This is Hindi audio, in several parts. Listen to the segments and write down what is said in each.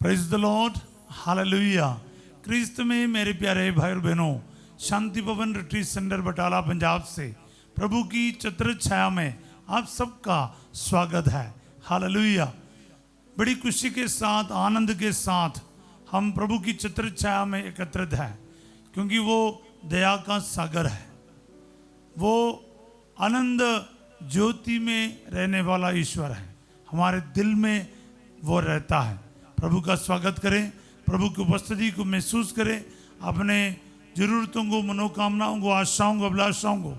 Praise the Lord, hallelujah. Christ में मेरे प्यारे भाई और बहनों, शांति भवन रिट्रीट सेंटर बटाला पंजाब से प्रभु की छत्र छाया में आप सबका स्वागत है। हालेलुया। बड़ी खुशी के साथ, आनंद के साथ हम प्रभु की छत्र छाया में एकत्रित हैं, क्योंकि वो दया का सागर है। वो आनंद ज्योति में रहने वाला ईश्वर है। हमारे दिल में वो रहता है। प्रभु का स्वागत करें, प्रभु की उपस्थिति को महसूस करें, अपने जरूरतों को, मनोकामनाओं को, आशाओं को, अभिलाषाओं को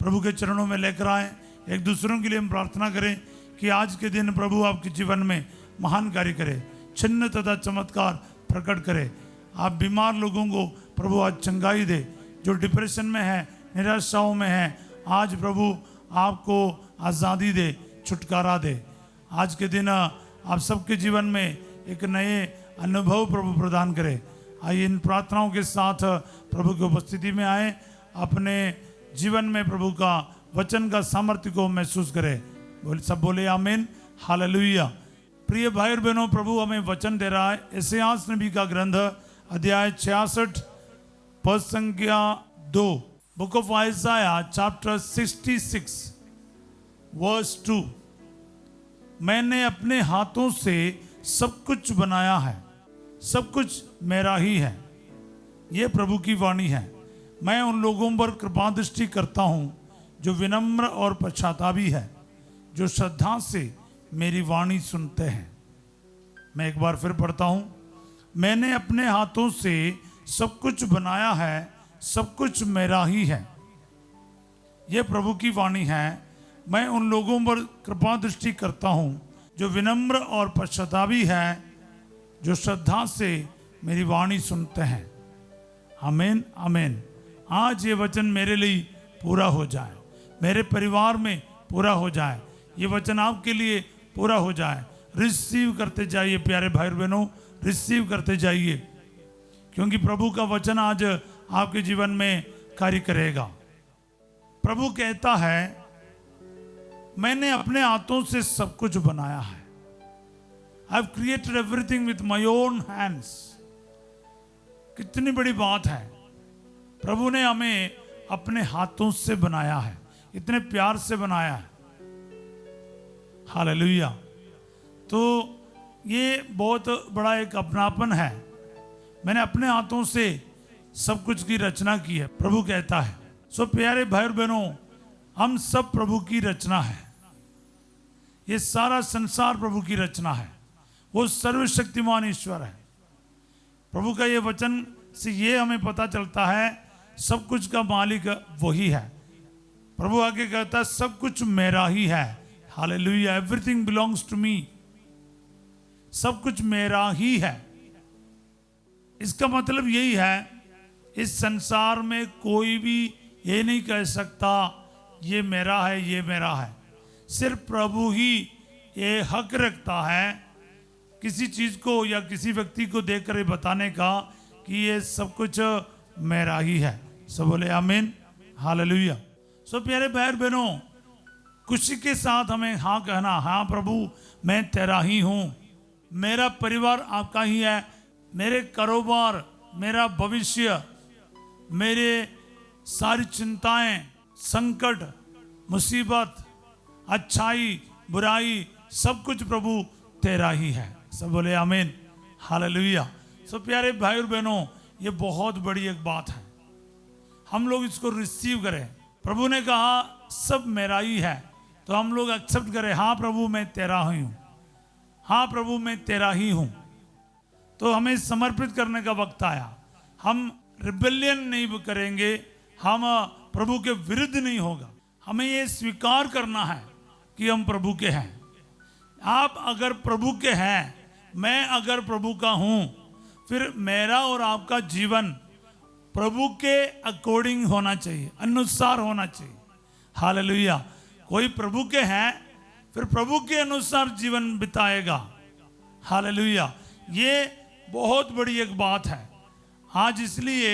प्रभु के चरणों में लेकर आएं। एक दूसरों के लिए हम प्रार्थना करें कि आज के दिन प्रभु आपके जीवन में महान कार्य करे, चिन्ह तथा चमत्कार प्रकट करे। आप बीमार लोगों को प्रभु आज चंगाई दे, जो डिप्रेशन में है, निराशाओं में है, आज प्रभु आपको आज़ादी दे, छुटकारा दे। आज के दिन आप सबके जीवन में एक नए अनुभव प्रभु प्रदान करे। आइए इन प्रार्थनाओं के साथ प्रभु की उपस्थिति में आए, अपने जीवन में प्रभु का वचन का सामर्थ्य को महसूस करें। सब बोले आमीन, हालेलुया। प्रिय भाई और बहनों, प्रभु हमें वचन दे रहा है। यशायाह नबी का ग्रंथ अध्याय 66 पद संख्या 2, book of Isaiah chapter 66 verse 2। मैंने अपने हाथों से सब कुछ बनाया है, सब कुछ मेरा ही है। ये प्रभु की वाणी है। मैं उन लोगों पर कृपा दृष्टि करता हूँ जो विनम्र और पश्चातापी है, जो श्रद्धा से मेरी वाणी सुनते हैं। मैं एक बार फिर पढ़ता हूँ। मैंने अपने हाथों से सब कुछ बनाया है, सब कुछ मेरा ही है। ये प्रभु की वाणी है। मैं उन लोगों पर कृपा दृष्टि करता हूँ जो विनम्र और पश्चातापी है, जो श्रद्धा से मेरी वाणी सुनते हैं। आमीन, आमीन। आज ये वचन मेरे लिए पूरा हो जाए, मेरे परिवार में पूरा हो जाए, ये वचन आपके लिए पूरा हो जाए। रिसीव करते जाइए प्यारे भाई बहनों, रिसीव करते जाइए, क्योंकि प्रभु का वचन आज आपके जीवन में कार्य करेगा। प्रभु कहता है, मैंने अपने हाथों से सब कुछ बनाया है। I have created everything with my own hands. कितनी बड़ी बात है। प्रभु ने हमें अपने हाथों से बनाया है, इतने प्यार से बनाया है। हालेलुया। तो ये बहुत बड़ा एक अपनापन है। मैंने अपने हाथों से सब कुछ की रचना की है, प्रभु कहता है। सो प्यारे भाई और बहनों, हम सब प्रभु की रचना है। ये सारा संसार प्रभु की रचना है। वो सर्वशक्तिमान ईश्वर है। प्रभु का ये वचन से ये हमें पता चलता है, सब कुछ का मालिक वही है। प्रभु आगे कहता है, सब कुछ मेरा ही है। Hallelujah. Everything belongs to me. सब कुछ मेरा ही है। इसका मतलब यही है, इस संसार में कोई भी ये नहीं कह सकता ये मेरा है, ये मेरा है। सिर्फ प्रभु ही ये हक रखता है किसी चीज को या किसी व्यक्ति को देखकर बताने का कि ये सब कुछ मेरा ही है। सब बोले आमीन, हालेलुया। सो प्यारे भाई बहनों, खुशी के साथ हमें हाँ कहना। हाँ प्रभु, मैं तेरा ही हूँ। मेरा परिवार आपका ही है। मेरे कारोबार, मेरा भविष्य, मेरे सारी चिंताएं, संकट, मुसीबत, अच्छाई, बुराई, सब कुछ प्रभु तेरा ही है। सब बोले आमीन, हालेलुया। सो प्यारे भाई और बहनों, ये बहुत बड़ी एक बात है। हम लोग इसको रिसीव करें। प्रभु ने कहा सब मेरा ही है, तो हम लोग एक्सेप्ट करें। हाँ प्रभु, मैं तेरा ही हूँ। हाँ प्रभु, मैं तेरा ही हूँ। तो हमें समर्पित करने का वक्त आया। हम रिबेलियन नहीं करेंगे, हम प्रभु के विरुद्ध नहीं होगा। हमें ये स्वीकार करना है कि हम प्रभु के हैं। आप अगर प्रभु के हैं, मैं अगर प्रभु का हूं, फिर मेरा और आपका जीवन प्रभु के अकॉर्डिंग होना चाहिए, अनुसार होना चाहिए। हालेलुया। कोई प्रभु के हैं, फिर प्रभु के अनुसार जीवन बिताएगा। हालेलुया। ये बहुत बड़ी एक बात है। आज इसलिए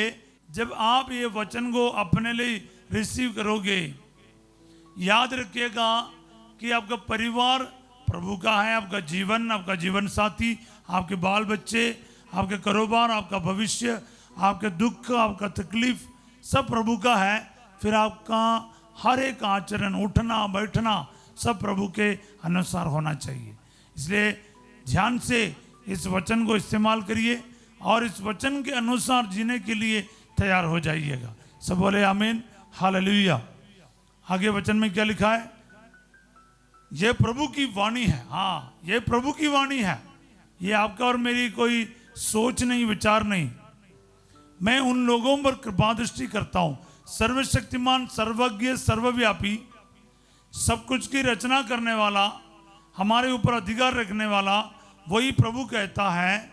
जब आप ये वचन को अपने लिए रिसीव करोगे, याद रखिएगा कि आपका परिवार प्रभु का है, आपका जीवन, आपका जीवन साथी, आपके बाल बच्चे, आपके कारोबार, आपका भविष्य, आपके दुख, आपका तकलीफ सब प्रभु का है, फिर आपका हर एक आचरण, उठना बैठना सब प्रभु के अनुसार होना चाहिए। इसलिए ध्यान से इस वचन को इस्तेमाल करिए और इस वचन के अनुसार जीने के लिए तैयार हो जाइएगा। सब बोले आमीन, हालेलुया। आगे वचन में क्या लिखा है? ये प्रभु की वाणी है। हाँ, ये प्रभु की वाणी है, ये आपका और मेरी कोई सोच नहीं, विचार नहीं। मैं उन लोगों पर कृपा दृष्टि करता हूं, सर्वशक्तिमान, सर्वज्ञ, सर्वव्यापी, सब कुछ की रचना करने वाला, हमारे ऊपर अधिकार रखने वाला वही प्रभु कहता है,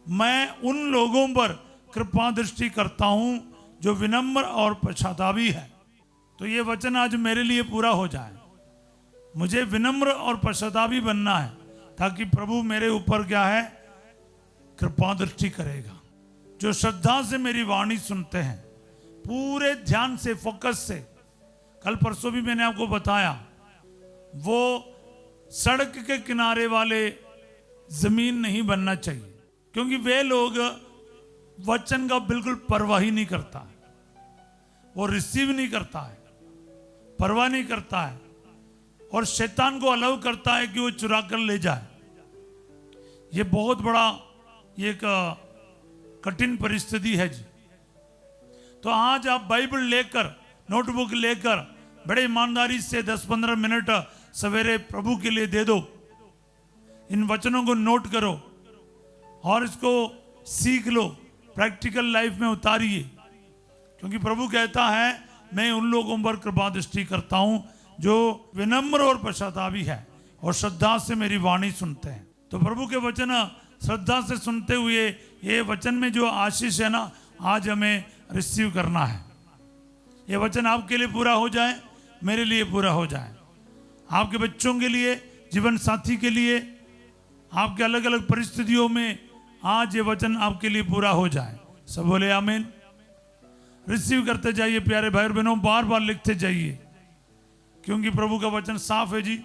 मैं उन लोगों पर कृपा दृष्टि करता हूं जो विनम्र और पश्चातापी है। तो ये वचन आज मेरे लिए पूरा हो जाए। मुझे विनम्र और पश्चातापी बनना है ताकि प्रभु मेरे ऊपर क्या है, कृपा दृष्टि करेगा। जो श्रद्धा से मेरी वाणी सुनते हैं, पूरे ध्यान से, फोकस से। कल परसों भी मैंने आपको बताया, वो सड़क के किनारे वाले जमीन नहीं बनना चाहिए, क्योंकि वे लोग वचन का बिल्कुल परवाह ही नहीं करता है, वो रिसीव नहीं करता है, परवाह नहीं करता है, और शैतान को अलाउ करता है कि वो चुरा कर ले जाए। ये बहुत बड़ा एक कठिन परिस्थिति है जी। तो आज आप बाइबल लेकर, नोटबुक लेकर बड़े ईमानदारी से 10-15 मिनट सवेरे प्रभु के लिए दे दो। इन वचनों को नोट करो और इसको सीख लो, प्रैक्टिकल लाइफ में उतारिए, क्योंकि प्रभु कहता है मैं उन लोगों पर कृपा दृष्टि करता हूं जो विनम्र और पश्चातापी है और श्रद्धा से मेरी वाणी सुनते हैं। तो प्रभु के वचन श्रद्धा से सुनते हुए ये वचन में जो आशीष है ना, आज हमें रिसीव करना है। ये वचन आपके लिए पूरा हो जाए, मेरे लिए पूरा हो जाए, आपके बच्चों के लिए, जीवन साथी के लिए, आपके अलग अलग परिस्थितियों में आज ये वचन आपके लिए पूरा हो जाए। सब बोले आमीन। रिसीव करते जाइए प्यारे भाई और बहनों, बार बार लिखते जाइए, क्योंकि प्रभु का वचन साफ है जी।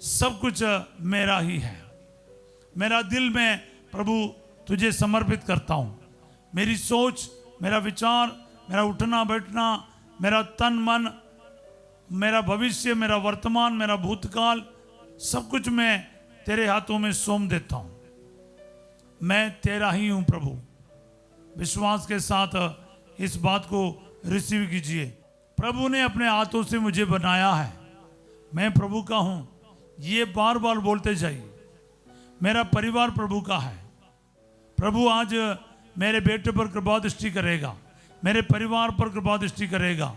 सब कुछ मेरा ही है, मेरा दिल में प्रभु तुझे समर्पित करता हूं। मेरी सोच, मेरा विचार, मेरा उठना बैठना, मेरा तन मन, मेरा भविष्य, मेरा वर्तमान, मेरा भूतकाल, सब कुछ मैं तेरे हाथों में सौंप देता हूं। मैं तेरा ही हूं प्रभु। विश्वास के साथ इस बात को रिसीव कीजिए। प्रभु ने अपने हाथों से मुझे बनाया है, मैं प्रभु का हूं। ये बार बार बोलते जाइए। मेरा परिवार प्रभु का है। प्रभु आज मेरे बेटे पर कृपा दृष्टि करेगा, मेरे परिवार पर कृपा दृष्टि करेगा,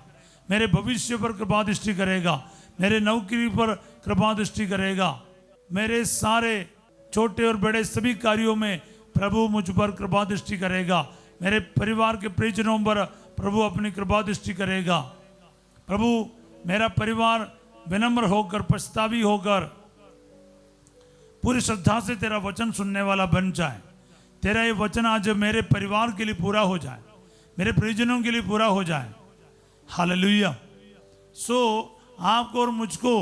मेरे भविष्य पर कृपा दृष्टि करेगा, मेरे नौकरी पर कृपा दृष्टि करेगा, मेरे सारे छोटे और बड़े सभी कार्यों में प्रभु मुझ पर कृपा दृष्टि करेगा। मेरे परिवार के परिजनों पर प्रभु अपनी कृपा दृष्टि करेगा। प्रभु मेरा परिवार विनम्र होकर, पछतावी होकर, पूरी श्रद्धा से तेरा वचन सुनने वाला बन जाए। तेरा ये वचन आज मेरे परिवार के लिए पूरा हो जाए, मेरे परिजनों के लिए पूरा हो जाए। हालेलुया। सो आपको और मुझको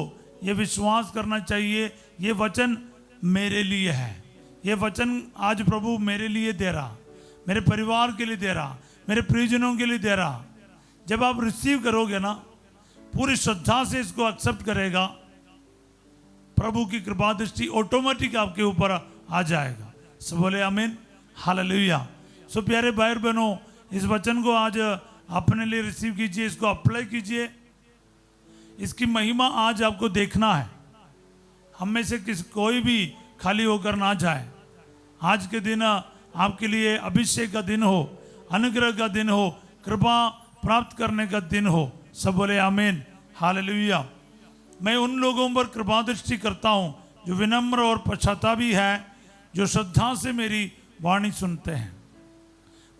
ये विश्वास करना चाहिए, ये वचन मेरे लिए है। ये वचन आज प्रभु मेरे लिए दे रहा, मेरे परिवार के लिए दे रहा, मेरे परिजनों के लिए दे रहा। जब आप रिसीव करोगे ना, पूरी श्रद्धा से इसको एक्सेप्ट करेगा, प्रभु की कृपा दृष्टि ऑटोमेटिक आपके ऊपर आ जाएगा। सब बोले आमीन, हालेलुया। सो प्यारे भाई और बहनों, इस वचन को आज अपने लिए रिसीव कीजिए, इसको अप्लाई कीजिए। इसकी महिमा आज आपको देखना है। हम में से कोई भी खाली होकर ना जाए। आज के दिन आपके लिए अभिषेक का दिन हो, अनुग्रह का दिन हो, कृपा प्राप्त करने का दिन हो। सब बोले आमीन, हालेलुया। मैं उन लोगों पर कृपा दृष्टि करता हूं जो विनम्र और पश्चातापी है, जो श्रद्धा से मेरी वाणी सुनते हैं।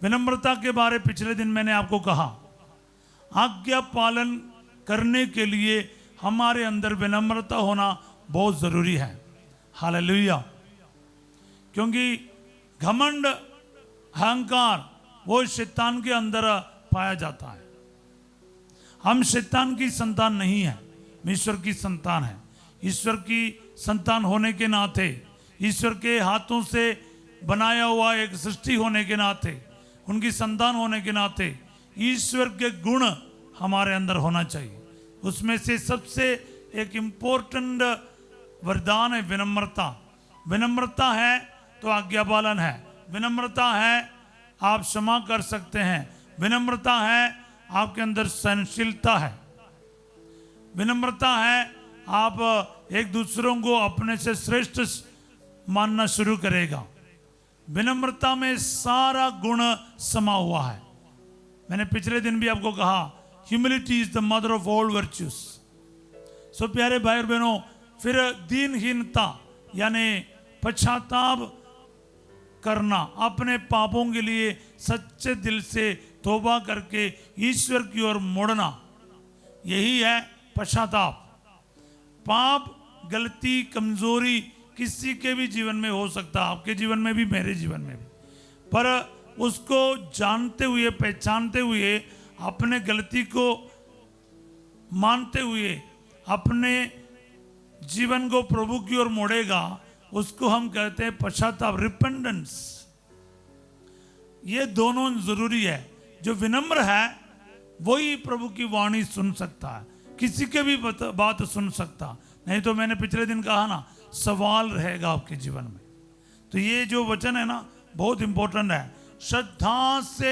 विनम्रता के बारे पिछले दिन मैंने आपको कहा, आज्ञा पालन करने के लिए हमारे अंदर विनम्रता होना बहुत जरूरी है। हालेलुया। क्योंकि घमंड, अहंकार वो शैतान के अंदर पाया जाता है। हम शैतान की संतान नहीं है, ईश्वर की संतान है। ईश्वर की संतान होने के नाते, ईश्वर के हाथों से बनाया हुआ एक सृष्टि होने के नाते, उनकी संतान होने के नाते ईश्वर के गुण हमारे अंदर होना चाहिए। उसमें से सबसे एक इम्पोर्टेंट वरदान है विनम्रता। विनम्रता है तो आज्ञा पालन है, विनम्रता है आप क्षमा कर सकते हैं, विनम्रता है आपके अंदर सहनशीलता है, विनम्रता है आप एक दूसरों को अपने से श्रेष्ठ मानना शुरू करेगा। विनम्रता में सारा गुण समा हुआ है। मैंने पिछले दिन भी आपको कहा humility is the mother of all virtues. So प्यारे भाई और बहनों, फिर दीनहीनता यानी पश्चाताप करना, अपने पापों के लिए सच्चे दिल से तौबा करके ईश्वर की ओर मुड़ना, यही है पश्चाताप। पाप, गलती, कमजोरी किसी के भी जीवन में हो सकता है, आपके जीवन में भी, मेरे जीवन में भी, पर उसको जानते हुए, पहचानते हुए, अपने गलती को मानते हुए अपने जीवन को प्रभु की ओर मोड़ेगा, उसको हम कहते हैं पश्चाताप, रिपेंडेंस। ये दोनों जरूरी है। जो विनम्र है वही प्रभु की वाणी सुन सकता है, किसी के भी बात सुन सकता, नहीं तो मैंने पिछले दिन कहा ना, सवाल रहेगा आपके जीवन में। तो ये जो वचन है ना बहुत इंपॉर्टेंट है। श्रद्धा से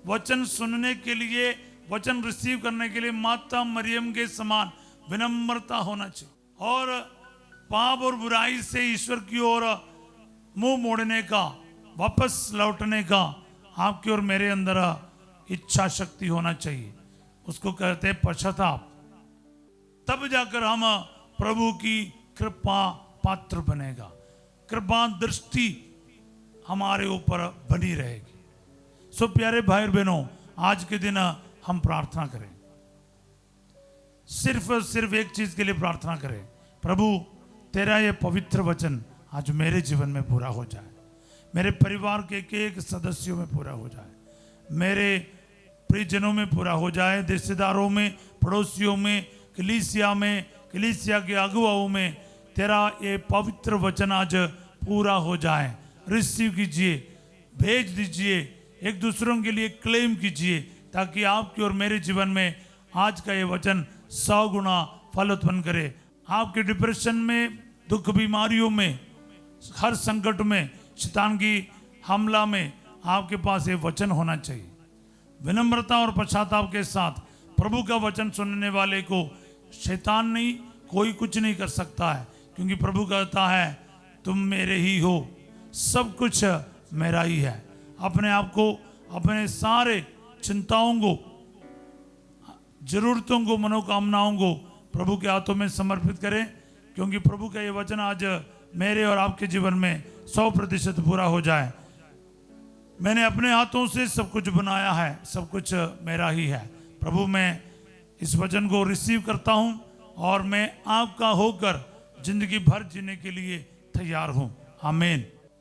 वचन सुनने के लिए, वचन रिसीव करने के लिए माता मरियम के समान विनम्रता होना चाहिए, और पाप और बुराई से ईश्वर की ओर मुंह मोड़ने का, वापस लौटने का आपकी और मेरे अंदर इच्छा शक्ति होना चाहिए। उसको कहते हैं पश्चाताप। तब जाकर हम प्रभु की कृपा पात्र बनेगा, कृपा दृष्टि हमारे ऊपर बनी रहेगी। सो प्यारे भाई और बहनों, आज के दिन हम प्रार्थना करें, सिर्फ एक चीज के लिए प्रार्थना करें, प्रभु तेरा ये पवित्र वचन आज मेरे जीवन में पूरा हो जाए, मेरे परिवार के एक सदस्यों में पूरा हो जाए, मेरे परिजनों में पूरा हो जाए, रिश्तेदारों में, पड़ोसियों में, कलीसिया में, कलीसिया के अगुवाओं में तेरा ये पवित्र वचन आज पूरा हो जाए। रिसीव कीजिए, भेज दीजिए, एक दूसरों के लिए क्लेम कीजिए, ताकि आपकी और मेरे जीवन में आज का ये वचन 100 गुना फल उत्पन्न करे। आपके डिप्रेशन में, दुख बीमारियों में, हर संकट में, शैतान की हमला में आपके पास ये वचन होना चाहिए। विनम्रता और पश्चाताप के साथ प्रभु का वचन सुनने वाले को शैतान नहीं, कोई कुछ नहीं कर सकता है, क्योंकि प्रभु कहता है तुम मेरे ही हो, सब कुछ मेरा ही है। अपने आप को, अपने सारे चिंताओं को, जरूरतों को, मनोकामनाओं को प्रभु के हाथों में समर्पित करें, क्योंकि प्रभु का ये वचन आज मेरे और आपके जीवन में 100% पूरा हो जाए। मैंने अपने हाथों से सब कुछ बनाया है, सब कुछ मेरा ही है। प्रभु मैं इस वचन को रिसीव करता हूं और मैं आपका होकर जिंदगी भर जीने के लिए तैयार हूं। आमीन।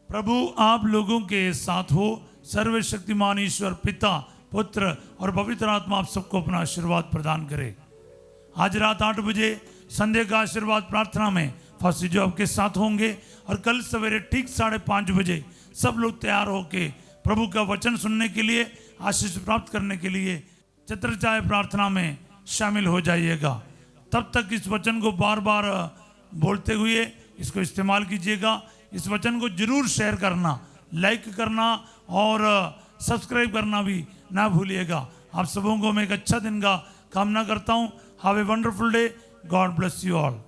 प्रभु आप लोगों के साथ हो। सर्वशक्तिमान ईश्वर पिता, पुत्र और पवित्र आत्मा आप सबको अपना आशीर्वाद प्रदान करे। आज रात 8 बजे संध्या का आशीर्वाद प्रार्थना में फास्टर जो आपके साथ होंगे, और कल सवेरे ठीक 5:30 बजे सब लोग तैयार होके प्रभु का वचन सुनने के लिए, आशीष प्राप्त करने के लिए छत्रछाया प्रार्थना में शामिल हो जाइएगा। तब तक इस वचन को बार बार बोलते हुए इसको इस्तेमाल कीजिएगा। इस वचन को जरूर शेयर करना, लाइक करना और सब्सक्राइब करना भी ना भूलिएगा। आप सबों को मैं एक अच्छा दिन का कामना करता हूँ। Have a wonderful day. God bless you all.